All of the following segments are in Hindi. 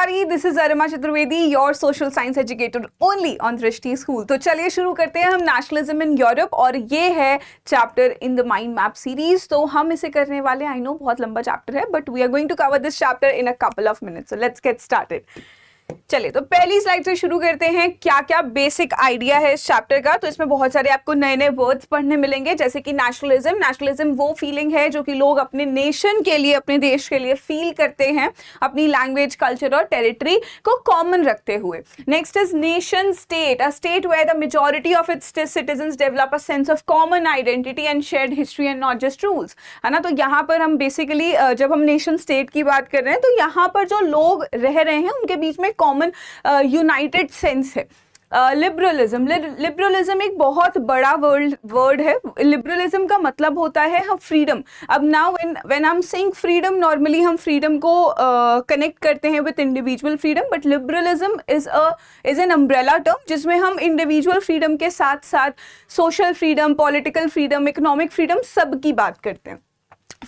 everybody, this is Arima Chaturvedi, your social science educator only on Drishti School. तो चलिए शुरू करते हैं हम नेशनलिज्म इन यूरोप और ये है chapter in the mind map series. तो हम इसे करने वाले, आई नो बहुत लंबा चैप्टर है, but we are going to cover this chapter in a couple of minutes. So let's get started. चलिए तो पहली स्लाइड से शुरू करते हैं. क्या क्या बेसिक आइडिया है इस चैप्टर का. तो इसमें बहुत सारे आपको नए नए वर्ड्स पढ़ने मिलेंगे, जैसे कि नेशनलिज्म. नेशनलिज्म वो फीलिंग है जो कि लोग अपने नेशन के लिए, अपने देश के लिए फील करते हैं, अपनी लैंग्वेज, कल्चर और टेरिटरी को कॉमन रखते हुए. Next is nation state, a state where the majority of its citizens develop a sense of common identity and shared history and not just rules, है ना. तो यहाँ पर हम बेसिकली जब हम नेशन स्टेट की बात कर रहे हैं तो यहाँ पर जो लोग रह रहे हैं उनके बीच में कॉमन यूनाइटेड सेंस है. लिबरलिज्म एक बहुत बड़ा वर्ड है. लिबरलिज्म का मतलब होता है हम फ्रीडम. अब now when I am saying freedom, normally हम फ्रीडम को कनेक्ट करते हैं with individual freedom, but liberalism is an umbrella term जिसमें हम इंडिविजुअल फ्रीडम के साथ साथ social freedom, political freedom, economic freedom सब की बात करते हैं.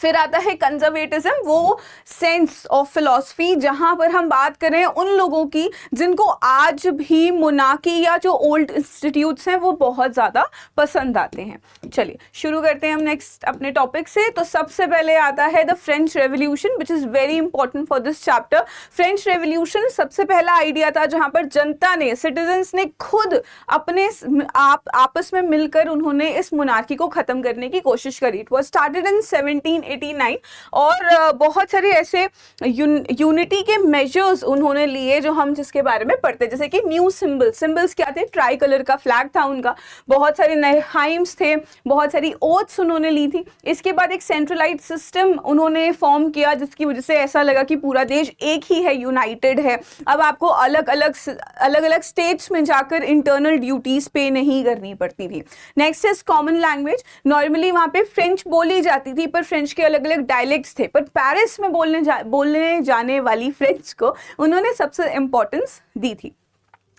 फिर आता है कंजर्वेटिज्म, वो सेंस ऑफ फिलॉसफी जहां पर हम बात करें उन लोगों की जिनको आज भी मोनार्की या जो ओल्ड इंस्टीट्यूट्स हैं वो बहुत ज़्यादा पसंद आते हैं. चलिए शुरू करते हैं हम नेक्स्ट अपने टॉपिक से. तो सबसे पहले आता है the French revolution, which is very important for this chapter. French revolution सबसे पहला आइडिया था जहां पर जनता ने, सिटीजन्स ने खुद अपने आपस में मिलकर उन्होंने इस मोनार्की को ख़त्म करने की कोशिश करी. इट वॉज स्टार्टेड इन 1789 और बहुत सारे ऐसे यूनिटी के मेजर्स उन्होंने लिए जो हम जिसके बारे में पढ़ते हैं, जैसे कि न्यू सिंबल्स क्या थे. ट्राई कलर का फ्लैग था उनका, बहुत सारे नए हाइम्स थे, बहुत सारी ओथ्स उन्होंने ली थी. इसके बाद एक सेंट्रलाइज्ड सिस्टम उन्होंने फॉर्म किया जिसकी वजह से ऐसा लगा कि पूरा देश एक ही है, यूनाइटेड है. अब आपको अलग अलग स्टेट्स में जाकर इंटरनल ड्यूटीज पे नहीं करनी पड़ती थी. Next is common language. Normally वहाँ पे फ्रेंच बोली जाती थी पर फ्रेंच के अलग अलग डायलेक्ट्स थे, पर पेरिस में बोलने जाने वाली फ्रेंच को उन्होंने सबसे इंपॉर्टेंस दी थी.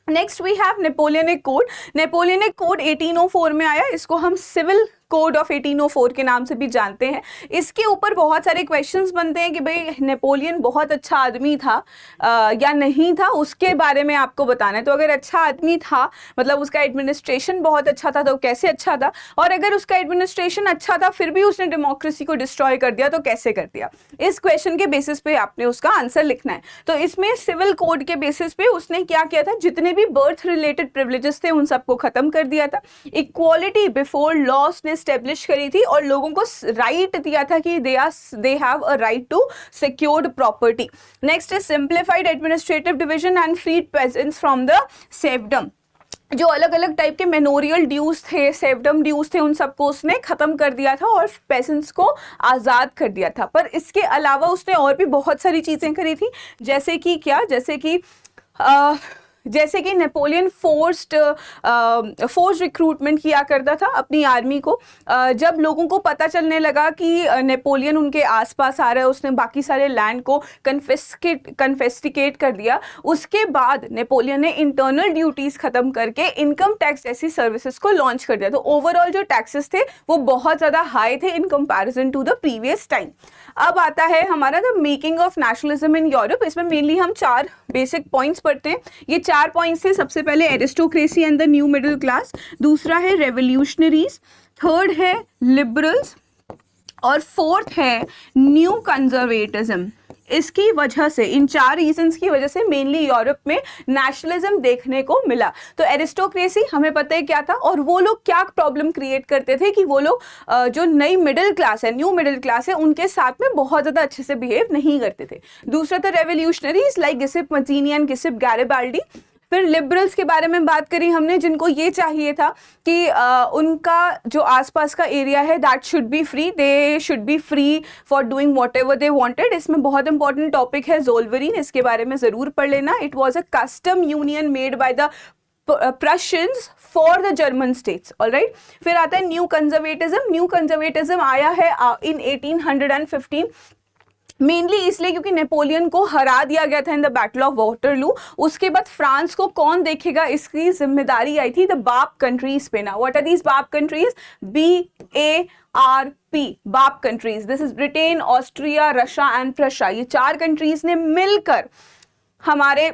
Next we have Napoleonic code. Napoleonic code 1804 में आया. इसको हम सिविल कोड ऑफ 1804 के नाम से भी जानते हैं. इसके ऊपर बहुत सारे क्वेश्चंस बनते हैं कि भाई नेपोलियन बहुत अच्छा आदमी था या नहीं था, उसके बारे में आपको बताना है. तो अगर अच्छा आदमी था मतलब उसका एडमिनिस्ट्रेशन बहुत अच्छा था, तो कैसे अच्छा था, और अगर उसका एडमिनिस्ट्रेशन अच्छा था फिर भी उसने डेमोक्रेसी को डिस्ट्रॉय कर दिया तो कैसे कर दिया. इस क्वेश्चन के बेसिस पे आपने उसका आंसर लिखना है. तो इसमें सिविल कोड के बेसिस पे उसने क्या किया था, जितने भी बर्थ रिलेटेड प्रिविलेजेस थे उन सबको खत्म कर दिया था. इक्वालिटी बिफोर लॉ ने एस्टेब्लिश करी थी और लोगों को राइट दिया था कि they have a right to secured property. Next is simplified administrative division and freed peasants from the serfdom. जो अलग अलग टाइप के मेमोरियल ड्यूज थे, सेवडम ड्यूज थे, उन सबको उसने खत्म कर दिया था और पेसेंट्स को आज़ाद कर दिया था. पर इसके अलावा उसने और भी बहुत सारी चीज़ें करी थी, जैसे कि क्या, जैसे कि नेपोलियन फोर्स्ड रिक्रूटमेंट किया करता था अपनी आर्मी को. जब लोगों को पता चलने लगा कि नेपोलियन उनके आसपास आ रहा है, उसने बाकी सारे लैंड को कन्फेस्टिकेट कर दिया. उसके बाद नेपोलियन ने इंटरनल ड्यूटीज़ ख़त्म करके इनकम टैक्स जैसी सर्विसेज को लॉन्च कर दिया. तो ओवरऑल जो टैक्सेस थे वो बहुत ज़्यादा हाई थे in comparison to the previous time. अब आता है हमारा the making of nationalism in Europe. इसमें मेनली हम 4 बेसिक पॉइंट्स पढ़ते हैं. ये 4 पॉइंट्स थे. सबसे पहले aristocracy and the new middle class, दूसरा है रेवोल्यूशनरीज, थर्ड है लिबरल्स और फोर्थ है न्यू कंजर्वेटिज्म. इसकी वजह से, इन 4 रीजंस की वजह से मेनली यूरोप में नेशनलिज्म देखने को मिला. तो एरिस्टोक्रेसी हमें पता है क्या था, और वो लोग क्या प्रॉब्लम क्रिएट करते थे कि वो लोग जो नई मिडिल क्लास है, न्यू मिडिल क्लास है, उनके साथ में बहुत ज़्यादा अच्छे से बिहेव नहीं करते थे. दूसरा था revolutionaries like Giuseppe Mazzini and Giuseppe Garibaldi. फिर लिबरल्स के बारे में बात करी हमने, जिनको ये चाहिए था कि उनका जो आसपास का एरिया है that should be free, they should be free for doing what ever they wanted. इसमें बहुत इंपॉर्टेंट टॉपिक है ज़ोल्वरीन, इसके बारे में ज़रूर पढ़ लेना. It was a custom union made by the Prussians for the German states. all right. फिर आता है न्यू कंजर्वेटिज्म. न्यू कंजर्वेटिज्म आया है इन 1815 मेनली इसलिए क्योंकि नेपोलियन को हरा दिया गया था in the battle of Waterloo. उसके बाद फ्रांस को कौन देखेगा, इसकी जिम्मेदारी आई थी द बाप कंट्रीज पे. ना व्हाट आर दीज बाप कंट्रीज? BARP, बाप countries. This is Britain, Austria, Russia and Prussia. ये 4 कंट्रीज ने मिलकर हमारे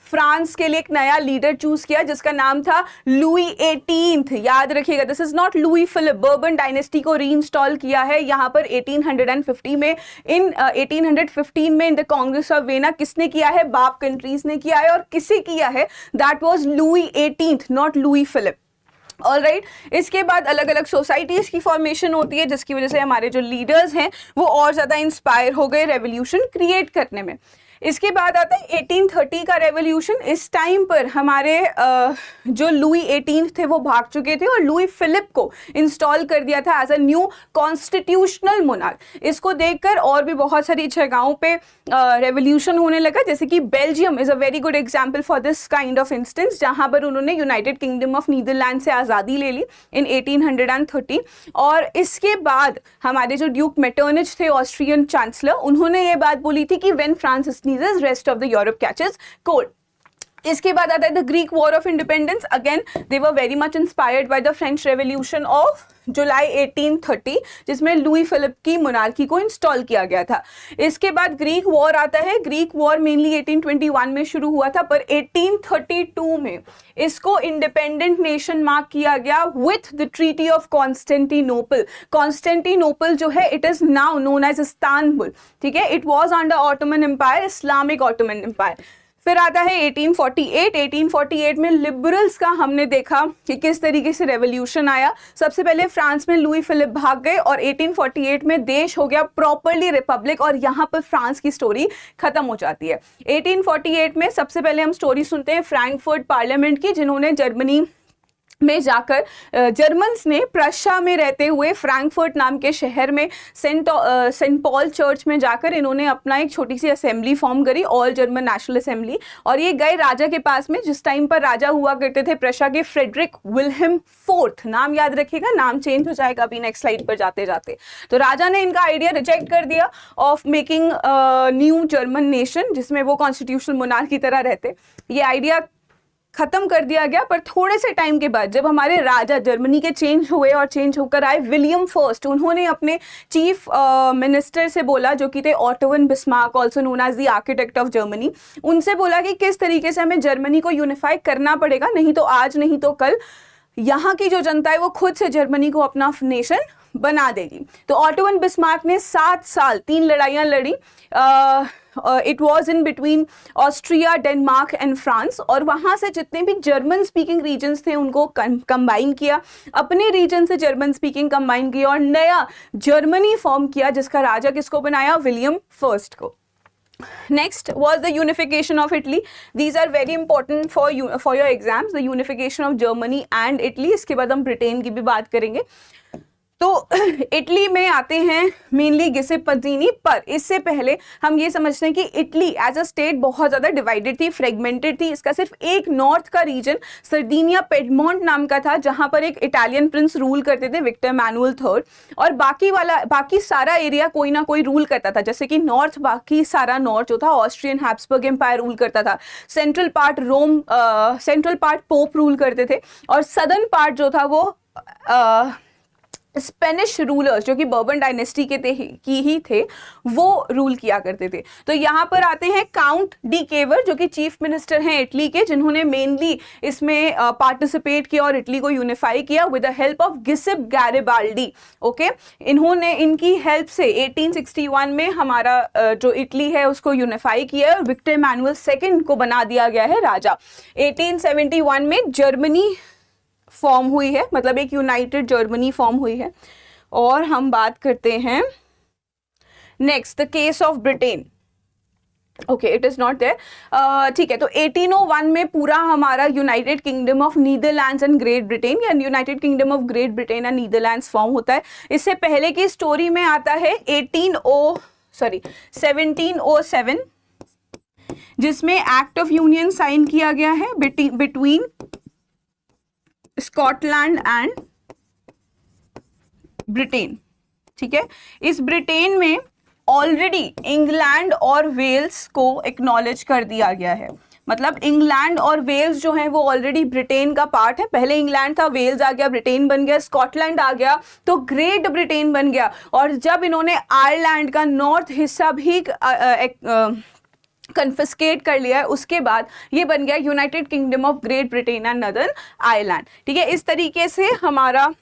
फ्रांस के लिए एक नया लीडर चूज किया जिसका नाम था लुई 18th। याद रखिएगा, this is not Louis Philippe. Bourbon dynasty को रीइंस्टॉल किया है यहाँ पर 1850 में। इन 1815 में in the Congress of vena किसने किया है? बाप कंट्रीज ने किया है। और किसे किया है? That was Louis 18th, not Louis Philippe. Alright, इसके बाद अलग अलग सोसाइटीज की फॉर्मेशन होती है जिसकी वजह से हमारे जो लीडर्स हैं वो और ज्यादा इंस्पायर हो गए रेवोल्यूशन क्रिएट करने में। इसके बाद आता है 1830 का रेवोल्यूशन। इस टाइम पर हमारे जो लुई 18 थे वो भाग चुके थे और लुई फिलिप को इंस्टॉल कर दिया था as a new constitutional monarch. इसको देखकर और भी बहुत सारी जगहों पे रेवोल्यूशन होने लगा, जैसे कि Belgium is a very good example for this kind of instance, जहां पर उन्होंने यूनाइटेड किंगडम ऑफ नीदरलैंड से आज़ादी ले ली इन 1830। और इसके बाद हमारे जो ड्यूक मेटर्निच थे ऑस्ट्रियन चांसलर, उन्होंने ये बात बोली थी कि when France sneezes, rest of the Europe catches cold. इसके बाद आता है the Greek war of independence. Again they were very much inspired by the French revolution of July 1830, जिसमें लुई फिलिप की मोनार्की को इंस्टॉल किया गया था। इसके बाद ग्रीक वॉर आता है। ग्रीक वॉर मेनली 1821 में शुरू हुआ था, पर 1832 में इसको इंडिपेंडेंट नेशन मार्क किया गया with the treaty of Constantinople. Constantinople जो है it is now known as Istanbul, ठीक है। It was under Ottoman empire, Islamic Ottoman empire. फिर आता है 1848। 1848 में लिबरल्स का हमने देखा कि किस तरीके से रेवोल्यूशन आया। सबसे पहले फ्रांस में लुई फिलिप भाग गए और 1848 में देश हो गया प्रॉपरली रिपब्लिक, और यहाँ पर फ्रांस की स्टोरी खत्म हो जाती है। 1848 में सबसे पहले हम स्टोरी सुनते हैं फ्रैंकफर्ट पार्लियामेंट की, जिन्होंने जर्मनी में जाकर जर्मन्स ने प्रशा में रहते हुए फ्रैंकफर्ट नाम के शहर में सेंट पॉल चर्च में जाकर इन्होंने अपना एक छोटी सी असेंबली फॉर्म करी, ऑल जर्मन नेशनल असेंबली। और ये गए राजा के पास में, जिस टाइम पर राजा हुआ करते थे प्रशा के फ्रेडरिक विल्हेम फोर्थ। नाम याद रखिएगा, नाम चेंज हो जाएगा अभी नेक्स्ट स्लाइड पर जाते जाते। तो राजा ने इनका आइडिया रिजेक्ट कर दिया of making new German nation, जिसमें वो कॉन्स्टिट्यूशनल मोनार्क की तरह रहते। ये आइडिया खत्म कर दिया गया। पर थोड़े से टाइम के बाद जब हमारे राजा जर्मनी के चेंज हुए और चेंज होकर आए विलियम फर्स्ट, उन्होंने अपने चीफ मिनिस्टर से बोला, जो कि थे Otto von Bismarck, also known as the architect of Germany, उनसे बोला कि किस तरीके से हमें जर्मनी को यूनिफाई करना पड़ेगा, नहीं तो आज नहीं तो कल यहाँ की जो जनता है वो खुद से जर्मनी को अपना नेशन बना देगी। तो ऑटो वन बिस्मार्क ने 7 साल 3 लड़ाइयाँ लड़ी। It was in between Austria, Denmark and France, और वहाँ से जितने भी जर्मन स्पीकिंग रीजन्स थे उनको कंबाइन किया, अपने रीजन से जर्मन स्पीकिंग कंबाइन किया और नया जर्मनी फॉर्म किया, जिसका राजा किसको बनाया? विलियम फर्स्ट को। Next was the unification of Italy. These are very important for your exams. The unification of Germany and Italy. इसके बाद हम ब्रिटेन की भी बात करेंगे। तो इटली में आते हैं मेनली गिसेप मज़ीनी, पर इससे पहले हम ये समझते हैं कि इटली एज अ स्टेट बहुत ज़्यादा डिवाइडेड थी, फ्रेगमेंटेड थी। इसका सिर्फ एक नॉर्थ का रीजन सर्दिनिया पेडमोंट नाम का था, जहाँ पर एक इटालियन प्रिंस रूल करते थे, विक्टर मैनुअल थर्ड, और बाकी सारा एरिया कोई ना कोई रूल करता था। जैसे कि नॉर्थ, बाकी सारा नॉर्थ जो था ऑस्ट्रियन हैब्सबर्ग एम्पायर रूल करता था, सेंट्रल पार्ट रोम, सेंट्रल पार्ट पोप रूल करते थे, और सदर्न पार्ट जो था वो स्पेनिश रूलर्स, जो कि बर्बन डायनेस्टी के की ही थे, वो रूल किया करते थे। तो यहाँ पर आते हैं काउंट डी केवर, जो कि चीफ मिनिस्टर हैं इटली के, जिन्होंने मेनली इसमें पार्टिसिपेट किया और इटली को यूनिफाई किया with the help of Giuseppe Garibaldi. Okay, इन्होंने इनकी हेल्प से 1861 में हमारा जो इटली है उसको यूनिफाई किया और विक्टर मैनुअल सेकेंड को बना दिया गया है राजा। 1871 में जर्मनी फॉर्म हुई है, मतलब एक यूनाइटेड जर्मनी फॉर्म हुई है। और हम बात करते हैं next the case of Britain. Okay, it is not there, ठीक है। तो 1801 में पूरा हमारा United Kingdom of Netherlands and Great Britain या United Kingdom of Great Britain and Netherlands form होता है। इससे पहले की स्टोरी में आता है 1707, जिसमें एक्ट ऑफ यूनियन साइन किया गया है बिटवीन स्कॉटलैंड एंड ब्रिटेन, ठीक है। इस ब्रिटेन में ऑलरेडी इंग्लैंड और वेल्स को एक्नॉलेज कर दिया गया है, मतलब इंग्लैंड और वेल्स जो हैं वो ऑलरेडी ब्रिटेन का पार्ट है। पहले इंग्लैंड था, वेल्स आ गया, ब्रिटेन बन गया, स्कॉटलैंड आ गया, तो ग्रेट ब्रिटेन बन गया। और जब इन्होंने आयरलैंड का नॉर्थ हिस्सा भी कन्फिस्केट कर लिया है, उसके बाद ये बन गया United Kingdom of Great Britain and northern Ireland. ठीक है, इस तरीके से हमारा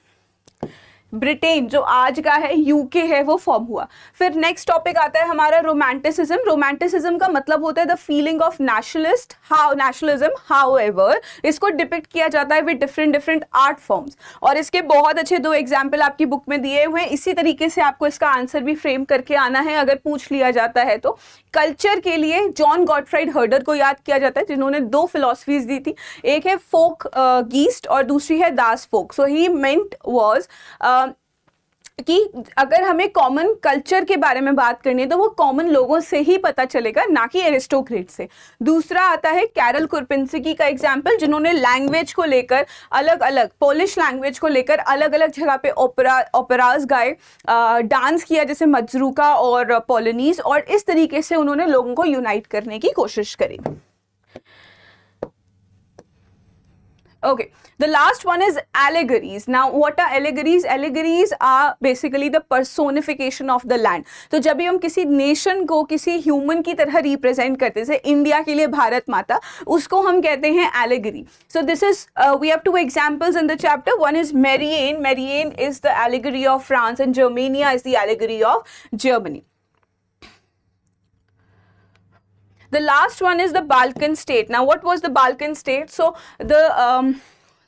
ब्रिटेन जो आज का है यूके है वो फॉर्म हुआ। फिर नेक्स्ट टॉपिक आता है हमारा रोमांटिसिज्म। रोमांटिसिज्म का मतलब होता है the feeling of nationalism, however इसको डिपिक्ट किया जाता है विद डिफरेंट आर्ट फॉर्म्स। और इसके बहुत अच्छे 2 एग्जाम्पल आपकी बुक में दिए हुए हैं। इसी तरीके से आपको इसका आंसर भी फ्रेम करके आना है अगर पूछ लिया जाता है तो। कल्चर के लिए जॉन गॉटफ्राइड हर्डर को याद किया जाता है जिन्होंने 2 फिलॉसफीज दी थी, एक है फोक गीस्ट और दूसरी है दास फोक। सो ही मेंट वाज कि अगर हमें कॉमन कल्चर के बारे में बात करनी है तो वो कॉमन लोगों से ही पता चलेगा, ना कि एरिस्टोक्रेट से। दूसरा आता है कैरल कुरपिंस्की का एग्जाम्पल, जिन्होंने लैंग्वेज को लेकर अलग अलग, पोलिश लैंग्वेज को लेकर अलग अलग जगह पे ओपेराज गाए, डांस किया जैसे मजरूका और पोलोनीज, और इस तरीके से उन्होंने लोगों को यूनाइट करने की कोशिश करी। Okay, the last one is allegories. Now, what are allegories? Allegories are basically the personification of the land. तो जब भी हम किसी नेशन को किसी ह्यूमन की तरह रिप्रेजेंट करते हैं, जैसे इंडिया के लिए भारत माता, उसको हम कहते हैं allegory. So this is we have 2 examples in the chapter. One is Marianne. Marianne is the allegory of France, and Germania is the allegory of Germany. The last one is the Balkan state. Now, what was the Balkan state? So, the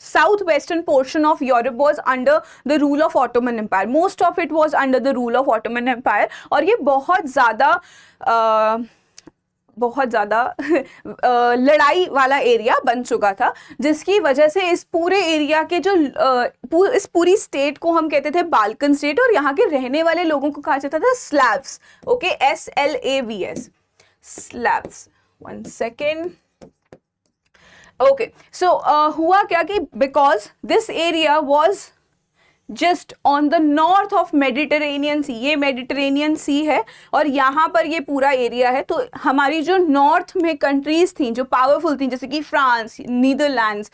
southwestern portion of Europe was under the rule of Ottoman Empire. Most of it was under the rule of Ottoman Empire. और ये बहुत ज़्यादा लड़ाई वाला एरिया बन चुका था, जिसकी वजह से इस पूरे एरिया के जो इस पूरी स्टेट को हम कहते थे बाल्कन स्टेट, और यहाँ के रहने वाले लोगों को कहा जाता था Slavs. Okay, SLAVS, Slavs. One second. Okay, so हुआ क्या कि because this area was just on the north of Mediterranean Sea, ये मेडिटेरेनियन सी है और यहाँ पर ये पूरा एरिया है। तो हमारी जो नॉर्थ में कंट्रीज थी जो पावरफुल थी, जैसे कि फ्रांस, नीदरलैंड्स,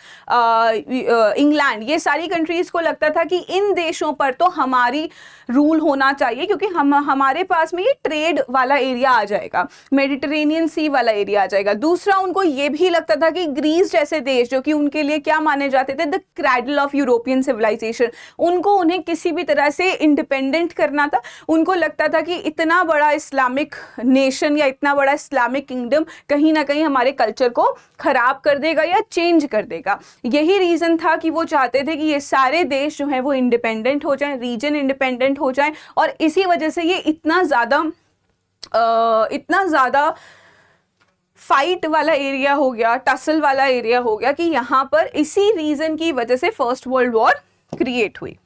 इंग्लैंड, ये सारी कंट्रीज को लगता था कि इन देशों पर तो हमारी रूल होना चाहिए, क्योंकि हमारे पास में ये ट्रेड वाला एरिया आ जाएगा, मेडिटेरेनियन सी वाला एरिया आ जाएगा। दूसरा, उनको ये भी लगता था कि ग्रीस जैसे देश, जो कि उनके लिए क्या माने जाते थे, the cradle of European civilisation, उनको उन्हें किसी भी तरह से इंडिपेंडेंट करना था। उनको लगता था कि इतना बड़ा इस्लामिक नेशन या इतना बड़ा इस्लामिक किंगडम कहीं ना कहीं हमारे कल्चर को खराब कर देगा या चेंज कर देगा। यही रीजन था कि वो चाहते थे कि ये सारे देश जो हैं वो इंडिपेंडेंट हो जाएं, रीजन इंडिपेंडेंट हो जाएं, और इसी वजह से ये इतना ज़्यादा फाइट वाला एरिया हो गया, टसल वाला एरिया हो गया, कि यहाँ पर इसी रीजन की वजह से फर्स्ट वर्ल्ड वॉर क्रिएट हुई।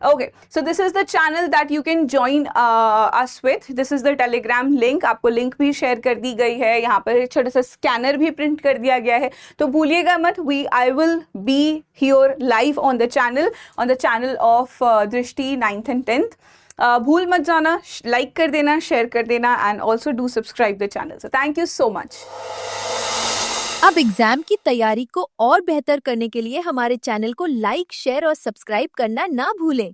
Okay, so this is the channel that you can join us with. This is the Telegram link. आपको लिंक भी शेयर कर दी गई है, यहाँ पर एक छोटा सा स्कैनर भी प्रिंट कर दिया गया है, तो भूलिएगा मत। I will be here live on the channel of दृष्टि 9th and 10th. भूल मत जाना, लाइक कर देना, शेयर कर देना, and also do subscribe the channel. So thank you so much. अब एग्जाम की तैयारी को और बेहतर करने के लिए हमारे चैनल को लाइक, शेयर और सब्सक्राइब करना ना भूलें।